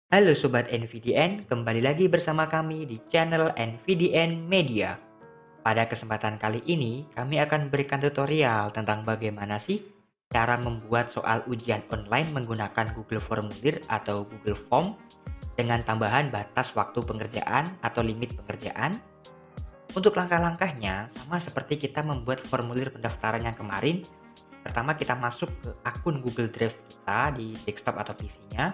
Halo Sobat NVDN, kembali lagi bersama kami di channel NVDN Media. Pada kesempatan kali ini, kami akan berikan tutorial tentang bagaimana sih cara membuat soal ujian online menggunakan Google Formulir atau Google Form dengan tambahan batas waktu pengerjaan atau limit pengerjaan. Untuk langkah-langkahnya, sama seperti kita membuat formulir pendaftaran yang kemarin. Pertama kita masuk ke akun Google Drive kita di desktop atau PC-nya.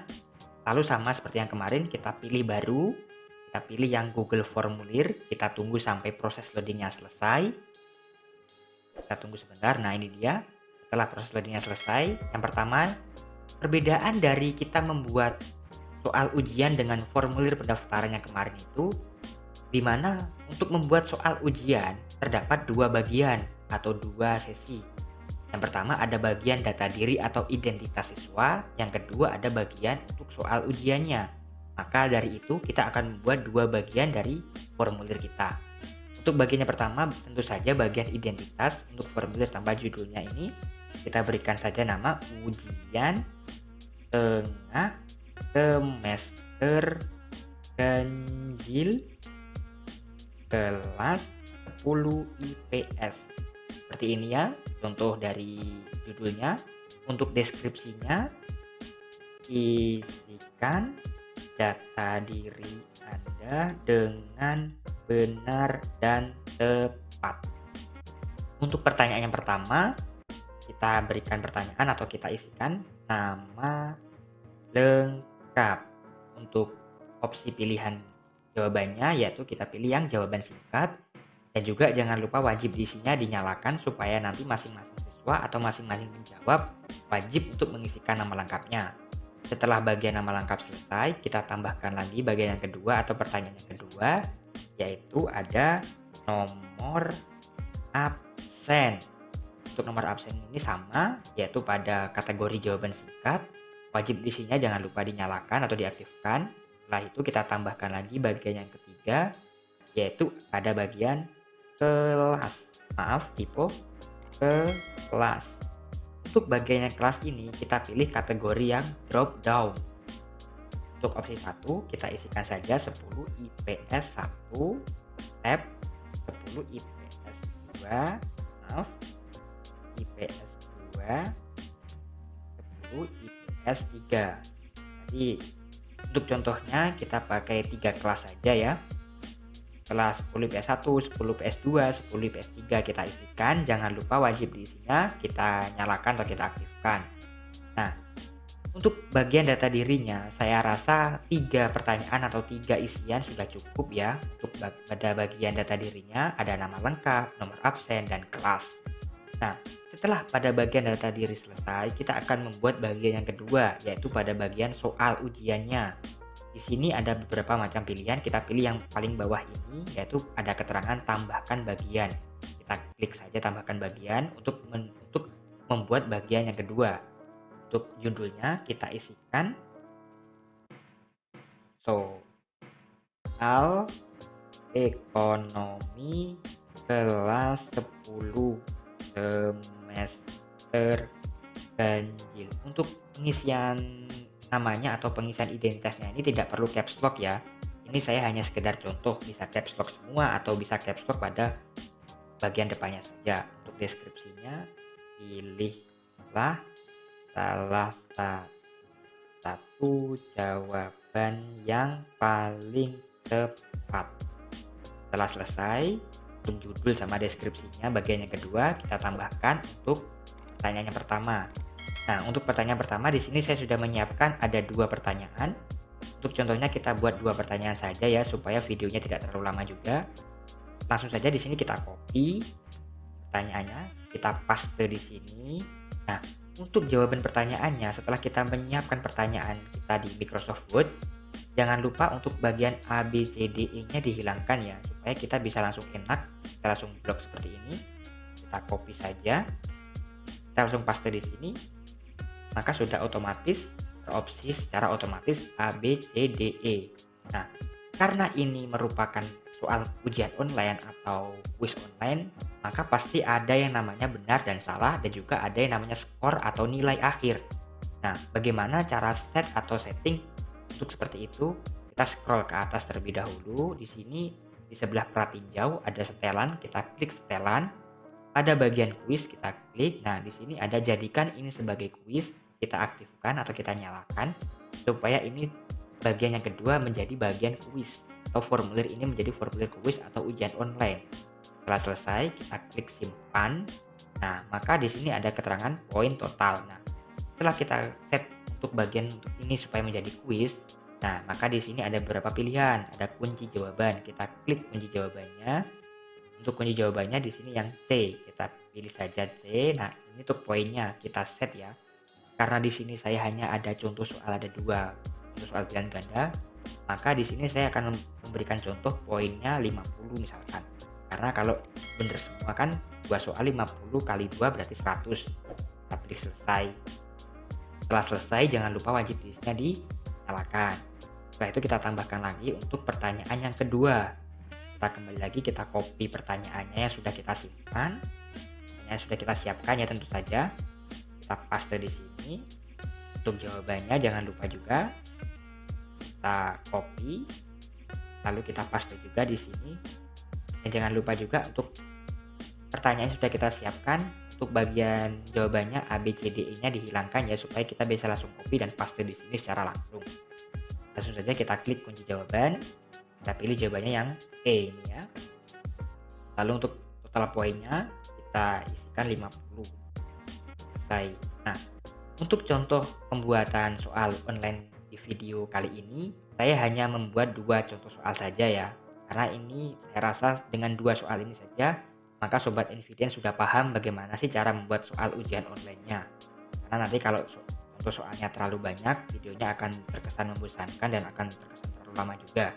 Lalu sama seperti yang kemarin, kita pilih baru, kita pilih yang Google Formulir, kita tunggu sampai proses loadingnya selesai. Kita tunggu sebentar, nah ini dia. Setelah proses loadingnya selesai, yang pertama, perbedaan dari kita membuat soal ujian dengan formulir pendaftaran yang kemarin itu, di mana untuk membuat soal ujian terdapat dua bagian atau dua sesi. Yang pertama ada bagian data diri atau identitas siswa, yang kedua ada bagian untuk soal ujiannya. Maka dari itu kita akan membuat dua bagian dari formulir kita. Untuk bagian yang pertama tentu saja bagian identitas. Untuk formulir tambah judulnya ini kita berikan saja nama ujian tengah semester ganjil kelas 10 IPS. Seperti ini ya contoh dari judulnya. Untuk deskripsinya, isikan data diri Anda dengan benar dan tepat. Untuk pertanyaan yang pertama, kita berikan pertanyaan atau kita isikan nama lengkap. Untuk opsi pilihan jawabannya yaitu kita pilih yang jawaban singkat. Dan juga jangan lupa wajib diisinya dinyalakan supaya nanti masing-masing siswa atau masing-masing penjawab wajib untuk mengisikan nama lengkapnya. Setelah bagian nama lengkap selesai, kita tambahkan lagi bagian yang kedua atau pertanyaan yang kedua, yaitu ada nomor absen. Untuk nomor absen ini sama, yaitu pada kategori jawaban singkat. Wajib diisinya jangan lupa dinyalakan atau diaktifkan. Setelah itu kita tambahkan lagi bagian yang ketiga, yaitu pada bagian kelas. Tipe kelas. Untuk bagian yang kelas ini kita pilih kategori yang drop down. Untuk opsi 1 kita isikan saja 10 IPS 1 tab 10 IPS 2 IPS 2 10 IPS 3. Jadi untuk contohnya kita pakai 3 kelas saja ya. Kelas 10 PS1, 10 PS2, 10 PS3 kita isikan. Jangan lupa wajib diisinya kita nyalakan atau kita aktifkan. Nah, untuk bagian data dirinya, saya rasa 3 pertanyaan atau 3 isian sudah cukup ya. Untuk pada bagian data dirinya ada nama lengkap, nomor absen, dan kelas. Nah, setelah pada bagian data diri selesai, kita akan membuat bagian yang kedua, yaitu pada bagian soal ujiannya. Di sini ada beberapa macam pilihan, kita pilih yang paling bawah ini, yaitu ada keterangan tambahkan bagian. Kita klik saja tambahkan bagian untuk membuat bagian yang kedua. Untuk judulnya kita isikan soal ekonomi kelas 10 semester ganjil. Untuk pengisian namanya atau pengisian identitasnya ini tidak perlu caps lock ya. Ini saya hanya sekedar contoh, bisa caps lock semua atau bisa caps lock pada bagian depannya saja. Untuk deskripsinya pilihlah salah satu jawaban yang paling tepat. Setelah selesai untuk judul sama deskripsinya, bagian yang kedua kita tambahkan untuk pertanyaan yang pertama. Nah, untuk pertanyaan pertama di sini saya sudah menyiapkan ada 2 pertanyaan. Untuk contohnya kita buat 2 pertanyaan saja ya supaya videonya tidak terlalu lama juga. Langsung saja di sini kita copy pertanyaannya, kita paste di sini. Nah, untuk jawaban pertanyaannya setelah kita menyiapkan pertanyaan kita di Microsoft Word, jangan lupa untuk bagian A, B, C, D, E-nya dihilangkan ya supaya kita bisa langsung enak, kita langsung blok seperti ini. Kita copy saja. Kita langsung paste di sini. Maka sudah otomatis teropsi secara otomatis A, B, C, D, E. Nah, karena ini merupakan soal ujian online atau quiz online, maka pasti ada yang namanya benar dan salah dan juga ada yang namanya skor atau nilai akhir. Nah, bagaimana cara set atau setting untuk seperti itu, kita scroll ke atas terlebih dahulu. Di sini di sebelah pratinjau ada setelan, kita klik setelan. Pada bagian kuis kita klik. Nah, di sini ada jadikan ini sebagai kuis, kita aktifkan atau kita nyalakan supaya ini bagian yang kedua menjadi bagian kuis atau formulir ini menjadi formulir kuis atau ujian online. Setelah selesai, kita klik simpan. Nah, maka di sini ada keterangan poin total. Nah, setelah kita set untuk bagian untuk ini supaya menjadi kuis, nah, maka di sini ada beberapa pilihan, ada kunci jawaban. Kita klik kunci jawabannya. Untuk kunci jawabannya di sini yang C, kita pilih saja C. Nah, ini untuk poinnya kita set ya. Karena di sini saya hanya ada contoh soal ada 2 contoh soal pilihan ganda, maka di sini saya akan memberikan contoh poinnya 50 misalkan. Karena kalau benar semua kan 2 soal 50 kali 2 berarti 100. Kita pilih selesai. Setelah selesai jangan lupa wajib dinyalakan. Setelah itu kita tambahkan lagi untuk pertanyaan yang kedua. Kita kembali lagi, kita copy pertanyaannya yang sudah kita simpan, yang sudah kita siapkan ya tentu saja. Kita paste di sini. Untuk jawabannya jangan lupa juga kita copy, lalu kita paste juga di sini. Dan jangan lupa juga untuk pertanyaan yang sudah kita siapkan, untuk bagian jawabannya A, B, C, D, E-nya dihilangkan ya supaya kita bisa langsung copy dan paste di sini secara langsung. Langsung saja kita klik kunci jawaban. Kita pilih jawabannya yang E ini ya. Lalu untuk total poinnya kita isikan 50. Selesai. Nah, untuk contoh pembuatan soal online di video kali ini, saya hanya membuat 2 contoh soal saja ya. Karena ini saya rasa dengan 2 soal ini saja, maka Sobat NVDN sudah paham bagaimana sih cara membuat soal ujian online-nya. Karena nanti kalau contoh soalnya terlalu banyak, videonya akan terkesan membosankan dan akan terkesan terlalu lama juga.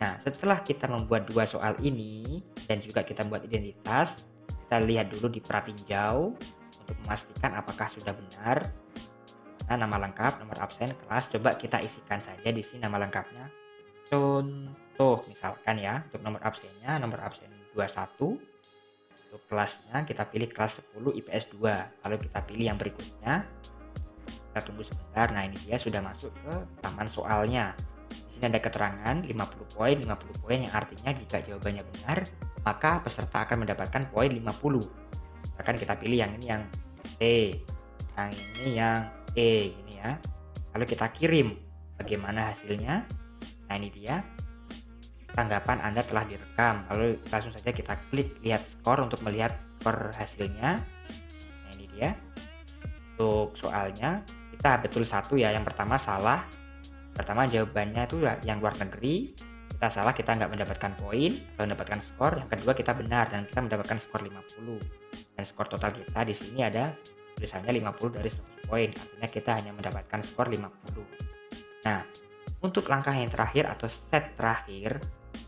Nah, setelah kita membuat 2 soal ini dan juga kita buat identitas, kita lihat dulu di pratinjau untuk memastikan apakah sudah benar. Nah, nama lengkap, nomor absen, kelas, coba kita isikan saja di sini nama lengkapnya. Contoh misalkan ya, untuk nomor absennya, nomor absen 21. Untuk kelasnya kita pilih kelas 10 IPS 2. Lalu kita pilih yang berikutnya. Kita tunggu sebentar. Nah, ini dia sudah masuk ke taman soalnya. Ada keterangan 50 poin yang artinya jika jawabannya benar maka peserta akan mendapatkan poin 50. Akan kita pilih yang ini yang C, yang ini yang E ini ya. Lalu kita kirim. Bagaimana hasilnya? Nah, ini dia. Tanggapan Anda telah direkam. Lalu langsung saja kita klik lihat skor untuk melihat skor hasilnya. Nah, ini dia. Untuk soalnya kita betul satu ya. Yang pertama salah. Pertama jawabannya itu yang luar negeri, kita salah, kita nggak mendapatkan poin atau mendapatkan skor. Yang kedua kita benar dan kita mendapatkan skor 50. Dan skor total kita di sini ada tulisannya 50 dari 100 poin. Artinya kita hanya mendapatkan skor 50. Nah, untuk langkah yang terakhir atau step terakhir,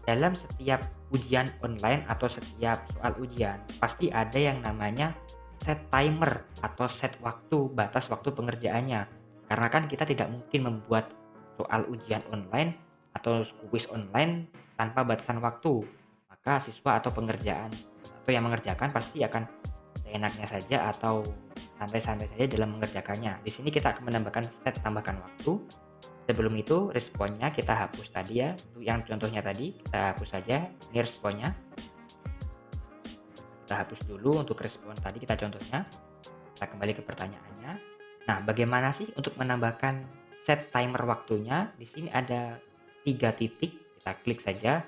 dalam setiap ujian online atau setiap soal ujian pasti ada yang namanya set timer atau set waktu, batas waktu pengerjaannya. Karena kan kita tidak mungkin membuat soal ujian online atau kuis online tanpa batasan waktu, maka siswa atau pengerjaan atau yang mengerjakan pasti akan seenaknya saja atau santai-santai saja dalam mengerjakannya. Di sini kita akan menambahkan set tambahkan waktu. Sebelum itu responnya kita hapus tadi ya. Untuk yang contohnya tadi kita hapus saja. Ini responnya. Kita hapus dulu untuk respon tadi kita contohnya. Kita kembali ke pertanyaannya. Nah, bagaimana sih untuk menambahkan set timer waktunya? Di sini ada 3 titik, kita klik saja.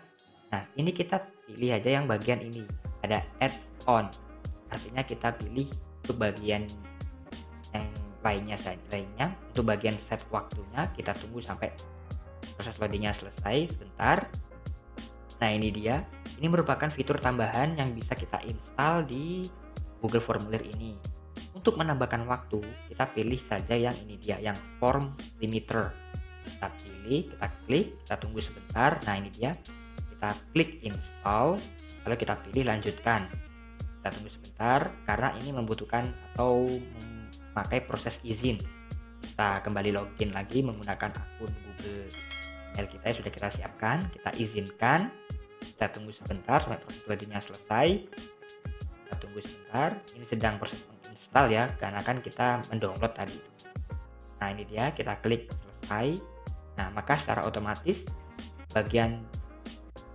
Nah, ini kita pilih aja yang bagian ini, ada add on. Artinya kita pilih untuk bagian yang lainnya. Untuk bagian set waktunya kita tunggu sampai proses loadingnya selesai sebentar. Nah, ini dia. Ini merupakan fitur tambahan yang bisa kita install di Google Formulir ini. Untuk menambahkan waktu, kita pilih saja yang ini dia, yang form limiter. Kita pilih, kita klik, kita tunggu sebentar. Nah, ini dia. Kita klik install, lalu kita pilih lanjutkan. Kita tunggu sebentar, karena ini membutuhkan atau memakai proses izin. Kita kembali login lagi menggunakan akun Google email kita yang sudah kita siapkan. Kita izinkan. Kita tunggu sebentar sampai proses loadingnya selesai. Kita tunggu sebentar. Ini sedang proses install ya, karena kan kita mendownload tadi. Nah, ini dia, kita klik selesai. Nah, maka secara otomatis bagian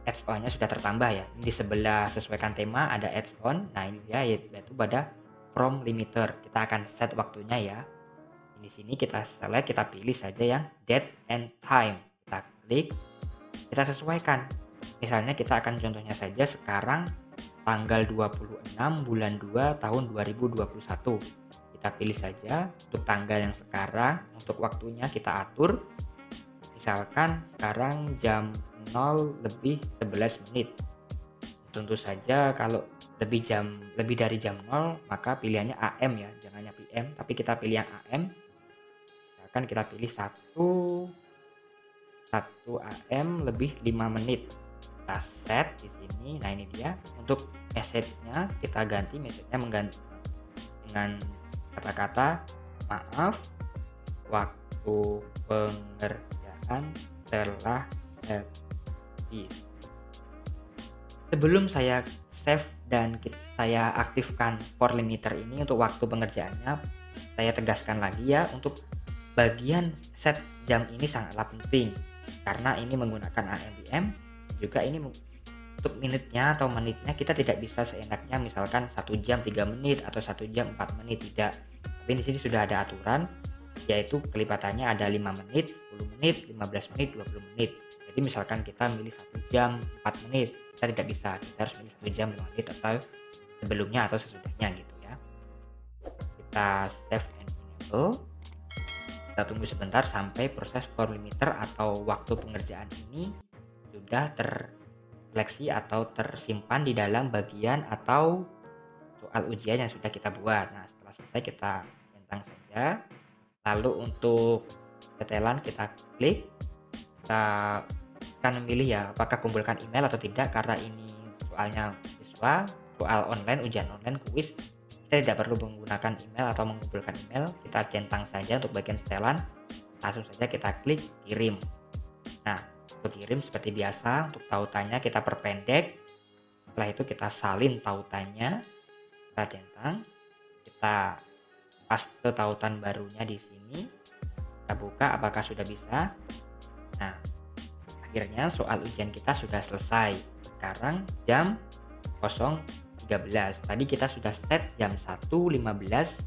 add-on-nya sudah tertambah ya. Di sebelah sesuaikan tema ada add-on. Nah, ini dia yaitu pada from limiter. Kita akan set waktunya ya. Di sini kita select, kita pilih saja yang date and time. Kita klik, kita sesuaikan. Misalnya kita akan contohnya saja sekarang tanggal 26 bulan 2 tahun 2021. Kita pilih saja untuk tanggal yang sekarang, untuk waktunya kita atur. Misalkan sekarang jam 0:11 menit. Tentu saja kalau lebih dari jam 0 maka pilihannya AM ya, jangannya PM, tapi kita pilih yang AM. Misalkan kita pilih 1 AM lebih 5 menit. Kita set di sini. Nah, ini dia. Untuk message-nya kita ganti, message-nya mengganti dengan kata-kata maaf, waktu pengerjaan telah habis. Sebelum saya save dan saya aktifkan for limiter ini untuk waktu pengerjaannya, saya tegaskan lagi ya, untuk bagian set jam ini sangatlah penting karena ini menggunakan AMPM. Juga ini untuk minitnya atau menitnya kita tidak bisa seenaknya misalkan 1 jam 3 menit atau 1 jam 4 menit, tidak. Tapi di sini sudah ada aturan, yaitu kelipatannya ada 5 menit, 10 menit, 15 menit, 20 menit. Jadi misalkan kita milih 1 jam 4 menit, kita tidak bisa, kita harus milih 1 jam 5 menit atau sebelumnya atau sesudahnya gitu ya. Kita save and enable. Kita tunggu sebentar sampai proses for limiter atau waktu pengerjaan ini sudah terseleksi atau tersimpan di dalam bagian atau soal ujian yang sudah kita buat. Nah, setelah selesai kita centang saja. Lalu untuk setelan kita klik, kita akan memilih ya apakah kumpulkan email atau tidak, karena ini soalnya siswa, soal online, ujian online, kuis. Kita tidak perlu menggunakan email atau mengumpulkan email. Kita centang saja untuk bagian setelan, langsung saja kita klik kirim. Nah, untuk kirim seperti biasa, untuk tautannya kita perpendek. Setelah itu kita salin tautannya, kita centang, kita paste tautan barunya di sini. Kita buka apakah sudah bisa. Nah, akhirnya soal ujian kita sudah selesai. Sekarang jam 0:13. Tadi kita sudah set jam 1:15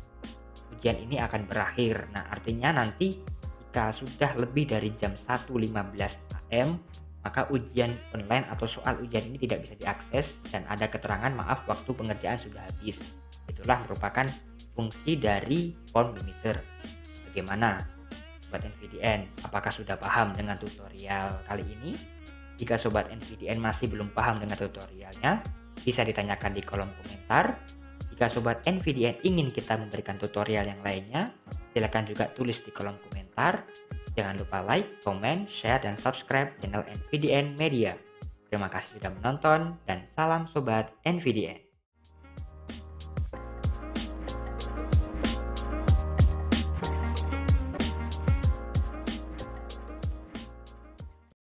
ujian ini akan berakhir. Nah, artinya nanti jika sudah lebih dari jam 1:15 AM, maka ujian online atau soal ujian ini tidak bisa diakses dan ada keterangan maaf waktu pengerjaan sudah habis. Itulah merupakan fungsi dari form limiter. Bagaimana Sobat NVDN? Apakah sudah paham dengan tutorial kali ini? Jika Sobat NVDN masih belum paham dengan tutorialnya, bisa ditanyakan di kolom komentar. Jika Sobat NVDN ingin kita memberikan tutorial yang lainnya, silakan juga tulis di kolom komentar. Jangan lupa like, komen, share, dan subscribe channel NVDN Media. Terima kasih sudah menonton dan salam Sobat NVDN.